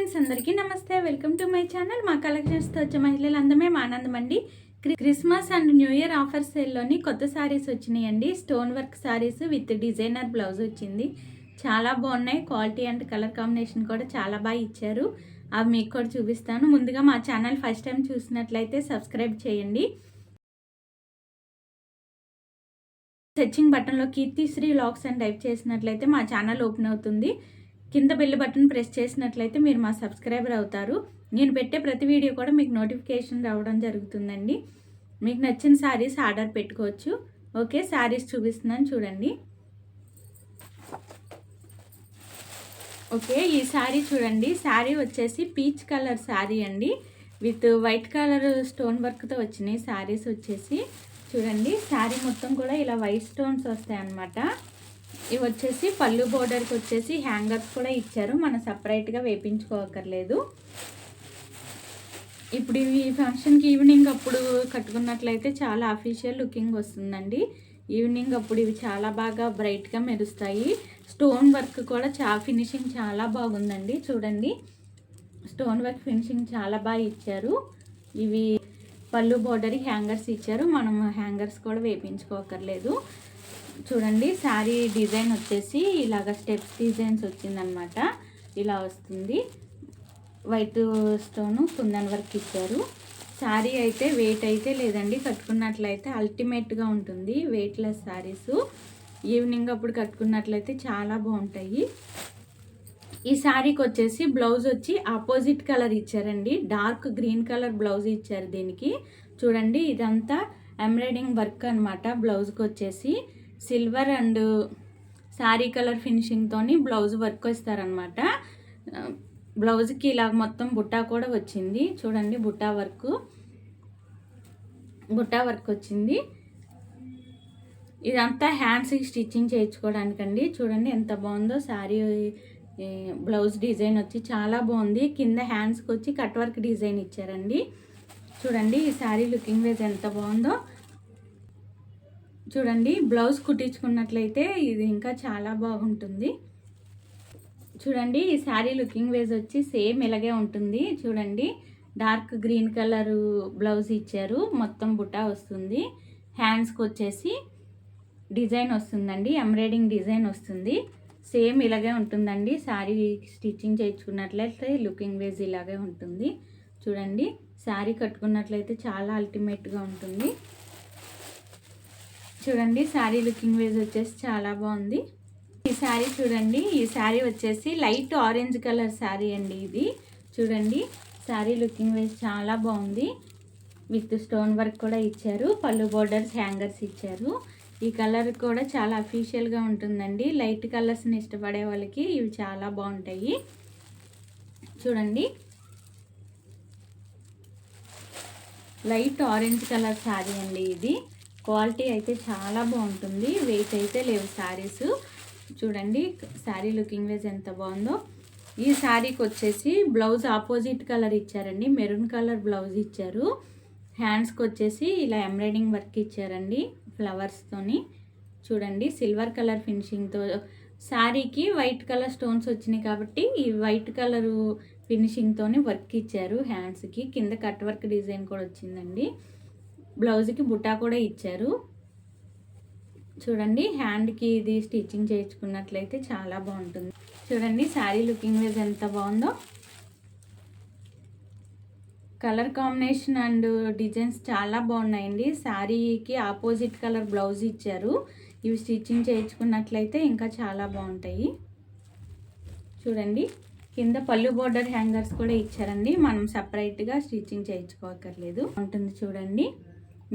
Friends అందరికీ నమస్తే. Welcome to my channel. మా కలెక్షన్స్తో వచ్చే మహిళలు అందమే మా ఆనందం అండి. Christmas and new year offer సేల్లోని కొత్త శారీస్ వచ్చినాయండి. Stone work saris with designer blouse వచ్చింది. చాలా బాగున్నాయి. క్వాలిటీ అండ్ కలర్ కాంబినేషన్ కూడా చాలా బాగా ఇచ్చారు. అవి మీకు కూడా చూపిస్తాను. ముందుగా మా ఛానల్ ఫస్ట్ టైం చూసినట్లయితే సబ్స్క్రైబ్ చేయండి. సెర్చింగ్ బటన్లో కీర్తిశ్రీ వ్లాగ్స్ అని టైప్ చేసినట్లయితే మా ఛానల్ ఓపెన్ అవుతుంది. కింద బెల్ బటన్ ప్రెస్ చేసినట్లయితే మీరు మా సబ్స్క్రైబర్ అవుతారు. నేను పెట్టే ప్రతి వీడియో కూడా మీకు నోటిఫికేషన్ రావడం జరుగుతుందండి. మీకు నచ్చిన శారీస్ ఆర్డర్ పెట్టుకోవచ్చు. ఓకే, శారీస్ చూపిస్తున్నాను చూడండి. ఓకే, ఈ శారీ చూడండి. శారీ వచ్చేసి పీచ్ కలర్ శారీ అండి. విత్ వైట్ కలర్ స్టోన్ వర్క్తో వచ్చినాయి శారీస్ వచ్చేసి. చూడండి, శారీ మొత్తం కూడా ఇలా వైట్ స్టోన్స్ వస్తాయి అన్నమాట. ఇవి వచ్చేసి పళ్ళు బోర్డర్కి వచ్చేసి హ్యాంగర్స్ కూడా ఇచ్చారు. మనం సపరేట్గా వేయించుకోకర్లేదు. ఇప్పుడు ఇవి ఫంక్షన్కి ఈవినింగ్ అప్పుడు కట్టుకున్నట్లయితే చాలా అఫీషియల్ లుకింగ్ వస్తుందండి. ఈవినింగ్ అప్పుడు ఇవి చాలా బాగా బ్రైట్గా మెరుస్తాయి. స్టోన్ వర్క్ కూడా ఫినిషింగ్ చాలా బాగుందండి. చూడండి, స్టోన్ వర్క్ ఫినిషింగ్ చాలా బాగా ఇచ్చారు. ఇవి పళ్ళు బోర్డర్ హ్యాంగర్స్ ఇచ్చారు. మనం హ్యాంగర్స్ కూడా వేయించుకోకర్లేదు. చూడండి, శారీ డిజైన్ వచ్చేసి ఇలాగ స్టెప్స్ డిజైన్స్ వచ్చిందనమాట. ఇలా వస్తుంది. వైట్ స్టోను కుందన్ వర్క్ ఇచ్చారు. శారీ అయితే వెయిట్ అయితే లేదండి. కట్టుకున్నట్లయితే అల్టిమేట్గా ఉంటుంది. వెయిట్లెస్ శారీస్ ఈవినింగ్ అప్పుడు కట్టుకున్నట్లయితే చాలా బాగుంటాయి. ఈ శారీకి వచ్చేసి బ్లౌజ్ వచ్చి ఆపోజిట్ కలర్ ఇచ్చారండి. డార్క్ గ్రీన్ కలర్ బ్లౌజ్ ఇచ్చారు దీనికి. చూడండి, ఇదంతా ఎంబ్రాయిడింగ్ వర్క్ అనమాట. బ్లౌజ్కి వచ్చేసి సిల్వర్ అండ్ శారీ కలర్ ఫినిషింగ్తో బ్లౌజ్ వర్క్ వస్తారనమాట. బ్లౌజ్కి ఇలా మొత్తం బుట్టా కూడా వచ్చింది. చూడండి, బుట్టా వర్క్ వచ్చింది. ఇదంతా హ్యాండ్స్కి స్టిచ్చింగ్ చేయించుకోవడానికండి. చూడండి ఎంత బాగుందో శారీ. బ్లౌజ్ డిజైన్ వచ్చి చాలా బాగుంది. కింద హ్యాండ్స్కి వచ్చి కట్ వర్క్ డిజైన్ ఇచ్చారండి. చూడండి, ఈ శారీ లుకింగ్ వైజ్ ఎంత బాగుందో. చూడండి, బ్లౌజ్ కుట్టించుకున్నట్లయితే ఇది ఇంకా చాలా బాగుంటుంది. చూడండి, ఈ శారీ లుకింగ్ వైజ్ వచ్చి సేమ్ ఇలాగే ఉంటుంది. చూడండి, డార్క్ గ్రీన్ కలర్ బ్లౌజ్ ఇచ్చారు. మొత్తం బుట్టా వస్తుంది. హ్యాండ్స్కి వచ్చేసి డిజైన్ వస్తుందండి. ఎంబ్రాయిడింగ్ డిజైన్ వస్తుంది. సేమ్ ఇలాగే ఉంటుందండి. శారీ స్టిచ్చింగ్ చేయించుకున్నట్లయితే లుకింగ్ వైజ్ ఇలాగే ఉంటుంది. చూడండి, శారీ కట్టుకున్నట్లయితే చాలా అల్టిమేట్గా ఉంటుంది. చూడండి, శారీ లుకింగ్ వైజ్ వచ్చేసి చాలా బాగుంది. ఈ శారీ చూడండి, ఈ శారీ వచ్చేసి లైట్ ఆరెంజ్ కలర్ శారీ అండి ఇది. చూడండి, శారీ లుకింగ్ వైజ్ చాలా బాగుంది. విత్ స్టోన్ వర్క్ కూడా ఇచ్చారు. పళ్ళు బోర్డర్స్ హ్యాంగర్స్ ఇచ్చారు. ఈ కలర్ కూడా చాలా అఫీషియల్గా ఉంటుందండి. లైట్ కలర్స్ని ఇష్టపడే వాళ్ళకి ఇవి చాలా బాగుంటాయి. చూడండి, లైట్ ఆరెంజ్ కలర్ శారీ అండి ఇది. క్వాలిటీ అయితే చాలా బాగుంటుంది. వెయిట్ అయితే లేవు శారీస్. చూడండి, శారీ లుకింగ్ వైజ్ ఎంత బాగుందో. ఈ శారీకి వచ్చేసి బ్లౌజ్ ఆపోజిట్ కలర్ ఇచ్చారండి. మెరూన్ కలర్ బ్లౌజ్ ఇచ్చారు. హ్యాండ్స్కి వచ్చేసి ఇలా ఎంబ్రాయిడింగ్ వర్క్ ఇచ్చారండి ఫ్లవర్స్తోని. చూడండి, సిల్వర్ కలర్ ఫినిషింగ్తో శారీకి వైట్ కలర్ స్టోన్స్ వచ్చినాయి కాబట్టి ఈ వైట్ కలరు ఫినిషింగ్తో వర్క్ ఇచ్చారు. హ్యాండ్స్కి కింద కట్ వర్క్ డిజైన్ కూడా వచ్చిందండి. బ్లౌజ్కి బుట్టా కూడా ఇచ్చారు. చూడండి, హ్యాండ్కి ఇది స్టిచ్చింగ్ చేయించుకున్నట్లయితే చాలా బాగుంటుంది. చూడండి, శారీ లుకింగ్ వైజ్ ఎంత బాగుందో. కలర్ కాంబినేషన్ అండ్ డిజైన్స్ చాలా బాగున్నాయండి. శారీకి ఆపోజిట్ కలర్ బ్లౌజ్ ఇచ్చారు. ఇవి స్టిచ్చింగ్ చేయించుకున్నట్లయితే ఇంకా చాలా బాగుంటాయి. చూడండి, కింద పళ్ళు బోర్డర్ హ్యాంగర్స్ కూడా ఇచ్చారండి. మనం సపరేట్గా స్టిచ్చింగ్ చేయించుకోకర్లేదు ఉంటుంది. చూడండి,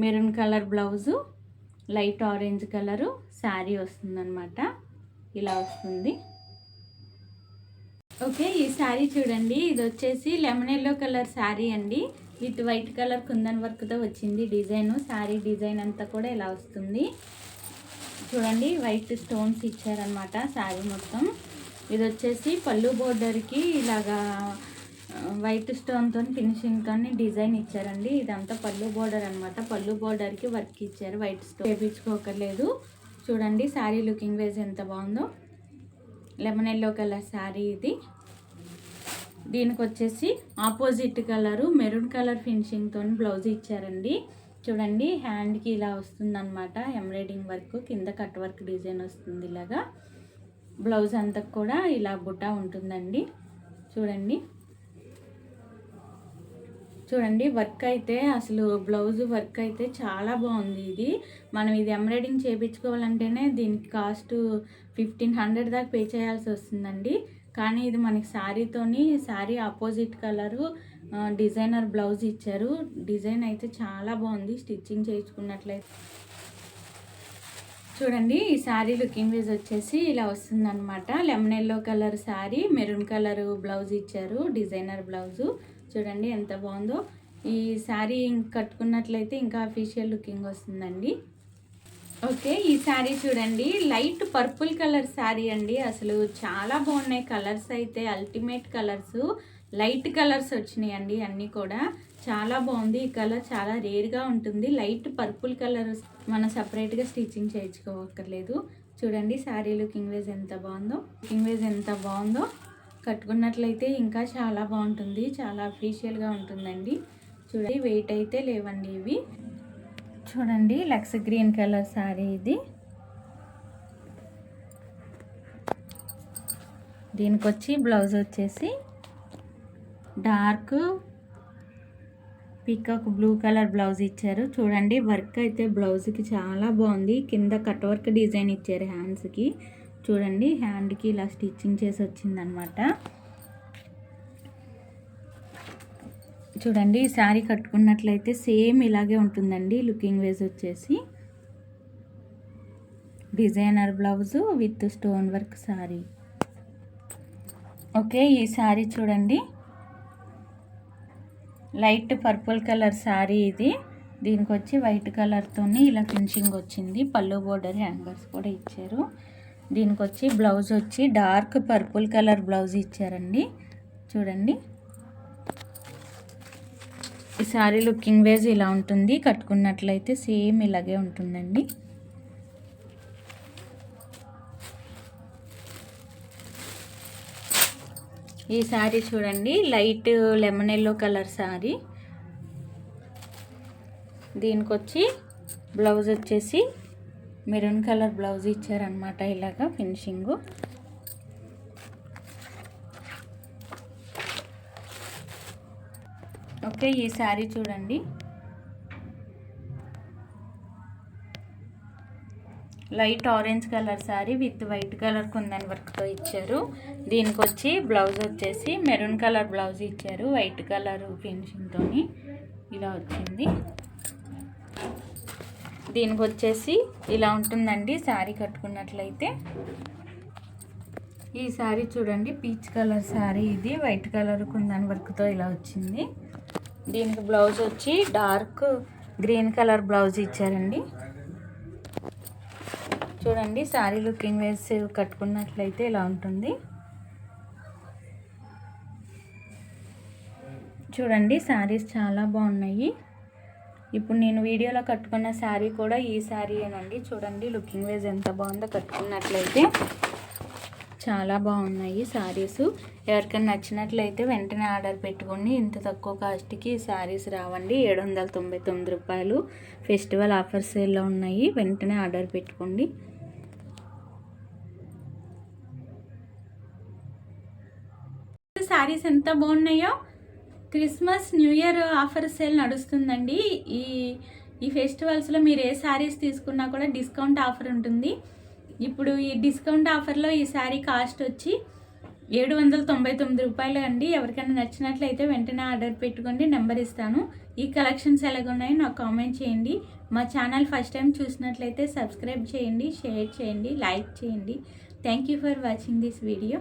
maroon colour blouse, light orange colour sari వస్తుందన్నమాట. ఇలా వస్తుంది. ఓకే, ఈ శారీ చూడండి. ఇది వచ్చేసి లెమన్ ఎల్లో కలర్ శారీ అండి. విత్ వైట్ కలర్ కుందన్ వర్క్తో వచ్చింది డిజైన్. శారీ డిజైన్ అంతా కూడా ఇలా వస్తుంది. చూడండి, వైట్ స్టోన్స్ ఇచ్చారనమాట శారీ మొత్తం. ఇది వచ్చేసి పళ్ళు బోర్డర్కి ఇలాగా వైట్ స్టోన్తో ఫినిషింగ్తో డిజైన్ ఇచ్చారండి. ఇదంతా పళ్ళు బోర్డర్ అనమాట. పళ్ళు బోర్డర్కి వర్క్ ఇచ్చారు. వైట్ స్టోన్ వేయించుకోకర్లేదు. చూడండి, శారీ లుకింగ్ వైజ్ ఎంత బాగుందో. లెమన్ ఎల్లో కలర్ శారీ ఇది. దీనికి వచ్చేసి ఆపోజిట్ కలరు మెరూన్ కలర్ ఫినిషింగ్తో బ్లౌజ్ ఇచ్చారండి. చూడండి హ్యాండ్కి ఇలా వస్తుందన్నమాట. ఎంబ్రాయిడింగ్ వర్క్ కింద కట్ వర్క్ డిజైన్ వస్తుంది. ఇలాగా బ్లౌజ్ అంతా కూడా ఇలా బుట్ట ఉంటుందండి. చూడండి వర్క్ అయితే అసలు బ్లౌజ్ వర్క్ అయితే చాలా బాగుంది. మనం ఇది ఎంబ్రాయిడింగ్ చేయించుకోవాలంటేనే దీనికి కాస్ట్ 1500 దాకా పే చేయాల్సి వస్తుందండి. కానీ ఇది మనకి sari opposite colour designer blouse ఇచ్చారు. డిజైన్ అయితే చాలా బాగుంది. స్టిచ్చింగ్ చేయించుకున్నట్లయితే చూడండి ఈ శారీ లుకింగ్ వైజ్ వచ్చేసి ఇలా వస్తుందన్నమాట. Lemon yellow colour sari, maroon colour blouse ఇచ్చారు, డిజైనర్ బ్లౌజు. చూడండి ఎంత బాగుందో. ఈ శారీ కట్టుకున్నట్లయితే ఇంకా అఫీషియల్ లుకింగ్ వస్తుందండి. ఓకే, ఈ శారీ చూడండి లైట్ పర్పుల్ కలర్ శారీ అండి. అసలు చాలా బాగున్నాయి కలర్స్ అయితే. అల్టిమేట్ కలర్స్, లైట్ కలర్స్ వచ్చినాయి అండి. అన్నీ కూడా చాలా బాగుంది. ఈ కలర్ చాలా రేర్గా ఉంటుంది. లైట్ పర్పుల్ కలర్ మనం సపరేట్గా స్టిచ్చింగ్ చేయించుకోవక్కర్లేదు. చూడండి శారీ లుకింగ్ వైజ్ ఎంత బాగుందో. కట్టుకున్నట్లయితే ఇంకా చాలా బాగుంటుంది. చాలా అఫీషియల్గా ఉంటుందండి. చూడండి వెయిట్ అయితే లేవండి ఇవి. చూడండి లక్స్ గ్రీన్ కలర్ శారీ ఇది. దీనికి వచ్చి బ్లౌజ్ వచ్చేసి dark peacock blue colour blouse ఇచ్చారు. చూడండి వర్క్ అయితే బ్లౌజ్కి చాలా బాగుంది. కింద కట్ వర్క్ డిజైన్ ఇచ్చారు హ్యాండ్స్కి. చూడండి హ్యాండ్కి ఇలా స్టిచ్చింగ్ చేసి వచ్చిందనమాట. చూడండి ఈ శారీ కట్టుకున్నట్లయితే సేమ్ ఇలాగే ఉంటుందండి. లుకింగ్ వైజ్ వచ్చేసి designer blouse with stone work sari. Okay, ఈ శారీ చూడండి లైట్ పర్పుల్ కలర్ శారీ ఇది. దీనికి వచ్చి వైట్ కలర్తో ఇలా ఫినిషింగ్ వచ్చింది. పళ్ళు బోర్డర్ హ్యాంగర్స్ కూడా ఇచ్చారు. దీనికి వచ్చి బ్లౌజ్ వచ్చి డార్క్ పర్పుల్ కలర్ బ్లౌజ్ ఇచ్చారండి. చూడండి ఈ శారీ లుకింగ్ వైజ్ ఇలా ఉంటుంది. కట్టుకున్నట్లయితే సేమ్ ఇలాగే ఉంటుందండి. ఈ శారీ చూడండి light lemon yellow colour sari. దీనికి వచ్చి బ్లౌజ్ వచ్చేసి మెరూన్ కలర్ బ్లౌజ్ ఇచ్చారనమాట. ఇలాగా ఫినిషింగు. ఓకే, ఈ శారీ చూడండి light orange colour sari with white colour kundan వర్క్తో ఇచ్చారు. దీనికి వచ్చి బ్లౌజ్ వచ్చేసి మెరూన్ కలర్ బ్లౌజ్ ఇచ్చారు. వైట్ కలర్ ఫినిషింగ్తో ఇలా వచ్చింది. దీనికి వచ్చేసి ఇలా ఉంటుందండి శారీ కట్టుకున్నట్లయితే. ఈ శారీ చూడండి పీచ్ కలర్ శారీ ఇది. వైట్ కలర్ కుందన్ వర్క్తో ఇలా వచ్చింది. దీనికి బ్లౌజ్ వచ్చి డార్క్ గ్రీన్ కలర్ బ్లౌజ్ ఇచ్చారండి. చూడండి శారీ లుకింగ్ వేస్ కట్టుకున్నట్లయితే ఇలా ఉంటుంది. చూడండి శారీస్ చాలా బాగున్నాయి. ఇప్పుడు నేను వీడియోలో కట్టుకున్న శారీ కూడా ఈ శారీయేనండి. చూడండి లుకింగ్ వైజ్ ఎంత బాగుందో. కట్టుకున్నట్లయితే చాలా బాగున్నాయి శారీస్. ఎవరికైనా నచ్చినట్లయితే వెంటనే ఆర్డర్ పెట్టుకోండి. ఇంత తక్కువ కాస్ట్కి శారీస్ రావండి. 799 రూపాయలు. ఫెస్టివల్ ఆఫర్ సేల్లో ఉన్నాయి. వెంటనే ఆర్డర్ పెట్టుకోండి. శారీస్ ఎంత బాగున్నాయో. Christmas new year offer sale నడుస్తుందండి. ఈ ఫెస్టివల్స్లో మీరు ఏ శారీస్ తీసుకున్నా కూడా డిస్కౌంట్ ఆఫర్ ఉంటుంది. ఇప్పుడు ఈ డిస్కౌంట్ ఆఫర్లో ఈ శారీ కాస్ట్ వచ్చి 799 రూపాయలు అండి. ఎవరికైనా నచ్చినట్లయితే వెంటనే ఆర్డర్ పెట్టుకోండి. నెంబర్ ఇస్తాను. ఈ కలెక్షన్స్ ఎలాగున్నాయో నాకు కామెంట్ చేయండి. మా ఛానల్ ఫస్ట్ టైం చూసినట్లయితే సబ్స్క్రైబ్ చేయండి, షేర్ చేయండి, లైక్ చేయండి. Thank you for watching this video.